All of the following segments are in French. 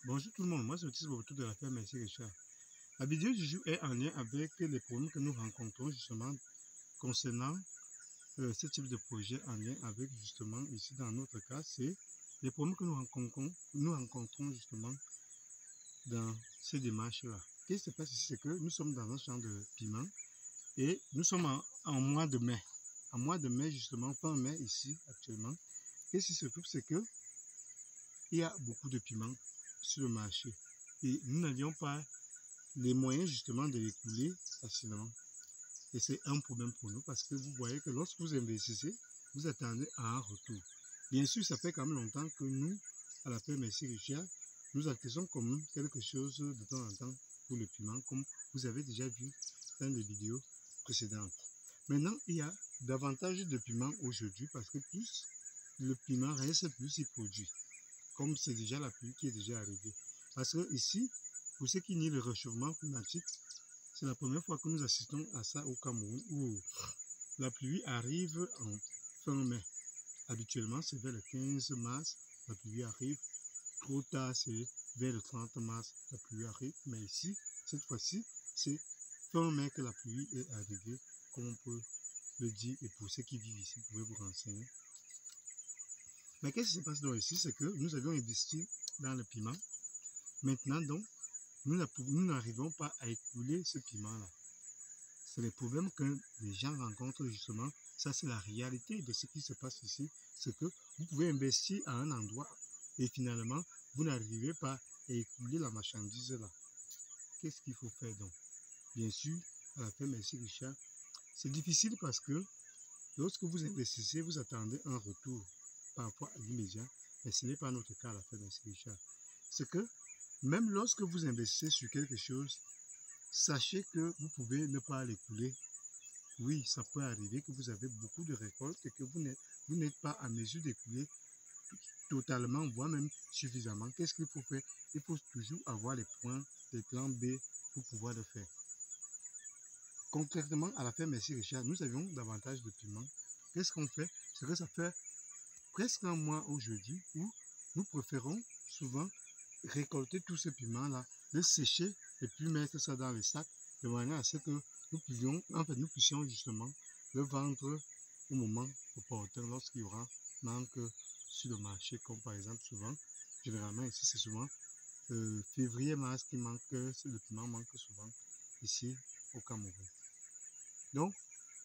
Bonjour tout le monde, moi c'est Otis Boboto de la ferme Merci Richard. La vidéo du jour est en lien avec les problèmes que nous rencontrons justement concernant ce type de projet en lien avec justement ici dans notre cas, c'est les problèmes que nous rencontrons justement dans ces démarches-là. Qu'est-ce qui se passe ici, c'est que nous sommes dans un champ de piment et nous sommes en mois de mai. En mois de mai justement, fin mai ici actuellement. Qu'est-ce qui se trouve, c'est que il y a beaucoup de piments sur le marché et nous n'avions pas les moyens justement de les couler facilement. Et c'est un problème pour nous parce que vous voyez que lorsque vous investissez, vous attendez un retour. Bien sûr, ça fait quand même longtemps que nous, à la ferme Merci Richard, nous acquérons comme quelque chose de temps en temps pour le piment, comme vous avez déjà vu dans les vidéos précédentes. Maintenant, il y a davantage de piments aujourd'hui parce que plus le piment reste, plus il produit. Comme c'est déjà la pluie qui est déjà arrivée. Parce que ici, pour ce qui est le réchauffement climatique, c'est la première fois que nous assistons à ça au Cameroun, où la pluie arrive en fin mai. Habituellement, c'est vers le 15 mars, la pluie arrive. Trop tard, c'est vers le 30 mars, la pluie arrive. Mais ici, cette fois-ci, c'est fin mai que la pluie est arrivée, comme on peut le dire. Et pour ceux qui vivent ici, vous pouvez vous renseigner. Mais qu'est-ce qui se passe donc ici, c'est que nous avions investi dans le piment. Maintenant, donc, nous n'arrivons pas à écouler ce piment-là. C'est le problème que les gens rencontrent justement. Ça, c'est la réalité de ce qui se passe ici. C'est que vous pouvez investir à un endroit et finalement, vous n'arrivez pas à écouler la marchandise là. Qu'est-ce qu'il faut faire donc? Bien sûr, à la ferme Merci Richard, c'est difficile parce que lorsque vous investissez, vous attendez un retour parfois à l'immédiat, mais ce n'est pas notre cas à la ferme Merci Richard. C'est que même lorsque vous investissez sur quelque chose, sachez que vous pouvez ne pas l'écouler. Oui, ça peut arriver que vous avez beaucoup de récoltes et que vous n'êtes pas en mesure d'écouler totalement, voire même suffisamment. Qu'est-ce qu'il faut faire? Il faut toujours avoir les plans B pour pouvoir le faire. Concrètement, à la ferme Merci Richard, nous avions davantage de piments. Qu'est-ce qu'on fait? C'est que ça fait presque un mois aujourd'hui où nous préférons souvent récolter tout ce piment-là, le sécher et puis mettre ça dans les sacs de manière à ce que nous puissions justement le vendre au moment opportun lorsqu'il y aura manque sur le marché, comme par exemple souvent, généralement ici c'est souvent février, mars qui manque, le piment manque souvent ici au Cameroun. Donc,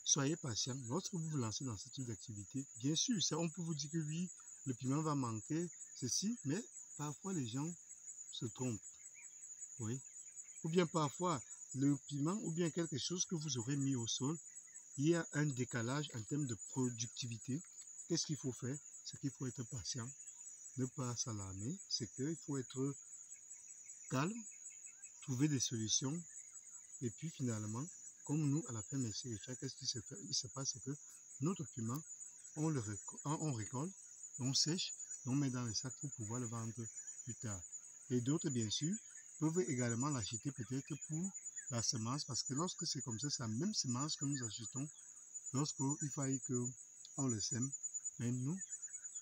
soyez patient. Lorsque vous vous lancez dans ce type d'activité, bien sûr, on peut vous dire que oui, le piment va manquer, ceci, mais parfois les gens se trompent. Oui. Ou bien parfois, le piment ou bien quelque chose que vous aurez mis au sol, il y a un décalage en termes de productivité. Qu'est-ce qu'il faut faire? C'est qu'il faut être patient, ne pas s'alarmer. C'est qu'il faut être calme, trouver des solutions. Et puis finalement, comme nous, à la ferme Merci Richard, qu'est-ce qui se fait? Il se passe que notre piment, on récolte, on sèche, on met dans les sacs pour pouvoir le vendre plus tard. Et d'autres, bien sûr, peuvent également l'acheter peut-être pour la semence, parce que lorsque c'est comme ça, c'est la même semence que nous achetons lorsqu'il faille qu'on le sème. Mais nous,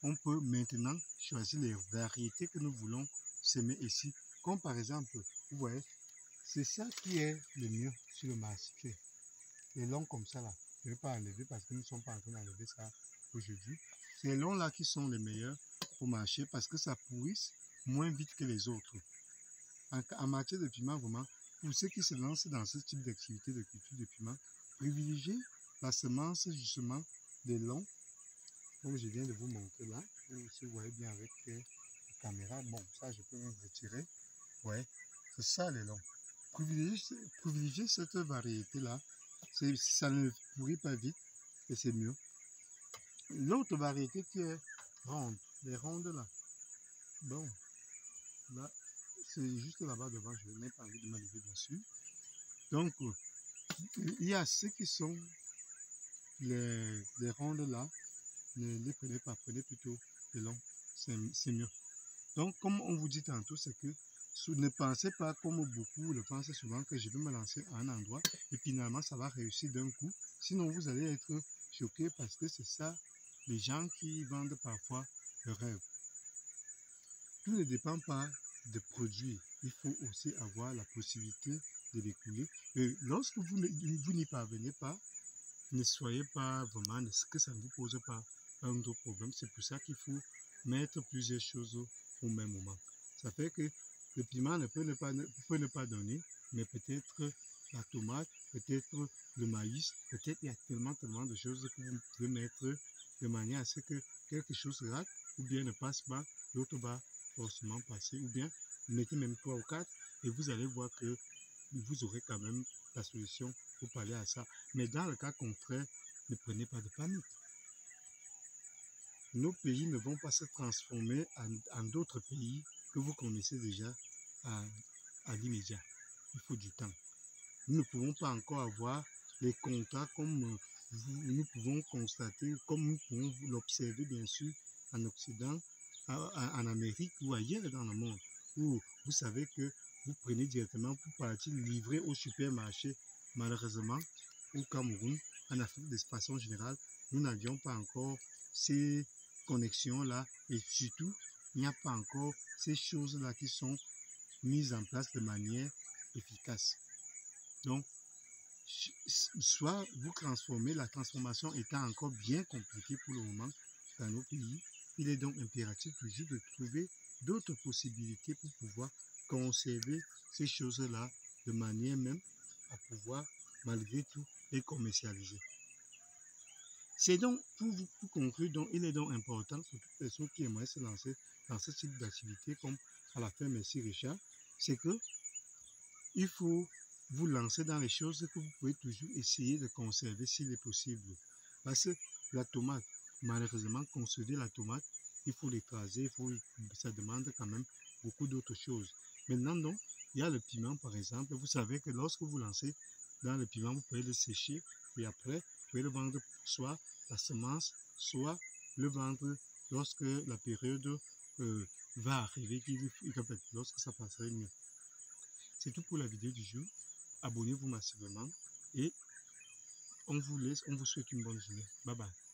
on peut maintenant choisir les variétés que nous voulons semer ici. Comme par exemple, vous voyez, c'est ça qui est le mieux sur le marché. Les longs comme ça là, je ne vais pas enlever parce que nous ne sommes pas en train d'enlever ça aujourd'hui. Ces longs là qui sont les meilleurs pour marcher parce que ça pourrisse moins vite que les autres. En matière de piment, vraiment, pour ceux qui se lancent dans ce type d'activité de culture de piment, privilégiez la semence justement des longs, comme je viens de vous montrer là. Si vous voyez bien avec la caméra, bon, ça je peux me retirer. Ouais, c'est ça les longs. Privilégiez cette variété-là. Ça ne pourrit pas vite et c'est mieux. L'autre variété qui est ronde, les rondes là. Bon, là, c'est juste là-bas devant, je n'ai pas envie de me lever bien sûr. Donc, il y a ceux qui sont les rondes là, ne les prenez pas, prenez plutôt les longs, c'est mieux. Donc, comme on vous dit tantôt, c'est que ne pensez pas comme beaucoup le pensent souvent que je vais me lancer à un endroit et finalement ça va réussir d'un coup. Sinon, vous allez être choqué parce que c'est ça, les gens qui vendent parfois le rêve. Tout ne dépend pas de produire, il faut aussi avoir la possibilité de l'écouler. Et lorsque vous n'y parvenez pas, ne soyez pas vraiment, que ça ne vous pose pas un gros problème. C'est pour ça qu'il faut mettre plusieurs choses au même moment. Ça fait que le piment peut ne pas donner, mais peut-être la tomate, peut-être le maïs, peut-être il y a tellement de choses que vous pouvez mettre de manière à ce que quelque chose rate ou bien ne passe pas, l'autre va forcément passer, ou bien mettez même 3 ou 4 et vous allez voir que vous aurez quand même la solution pour parler à ça. Mais dans le cas contraire, ne prenez pas de panique. Nos pays ne vont pas se transformer en d'autres pays que vous connaissez déjà à l'immédiat. Il faut du temps. Nous ne pouvons pas encore avoir les contrats comme nous pouvons constater, comme nous pouvons l'observer bien sûr en Occident, en Amérique ou ailleurs dans le monde, où vous savez que vous prenez directement pour partir livrer au supermarché. Malheureusement, au Cameroun, en Afrique de façon générale, nous n'avions pas encore ces connexions-là et surtout, il n'y a pas encore ces choses-là qui sont mises en place de manière efficace. Donc, soit vous transformez, la transformation étant encore bien compliquée pour le moment dans nos pays, il est donc impératif toujours de trouver d'autres possibilités pour pouvoir conserver ces choses-là de manière même à pouvoir, malgré tout, les commercialiser. C'est donc, pour conclure, donc, il est donc important pour toute personne qui aimerait se lancer dans ce type d'activité, comme à la fin, merci Richard, c'est que il faut vous lancer dans les choses que vous pouvez toujours essayer de conserver s'il est possible. Parce que la tomate, malheureusement, conserver la tomate, il faut l'écraser, ça demande quand même beaucoup d'autres choses. Maintenant, donc, il y a le piment, par exemple. Vous savez que lorsque vous lancez dans le piment, vous pouvez le sécher, et après, vous pouvez le vendre soit la semence, soit le vendre lorsque la période va arriver, lorsque ça passerait mieux. C'est tout pour la vidéo du jour. Abonnez-vous massivement et on vous souhaite une bonne journée. Bye bye.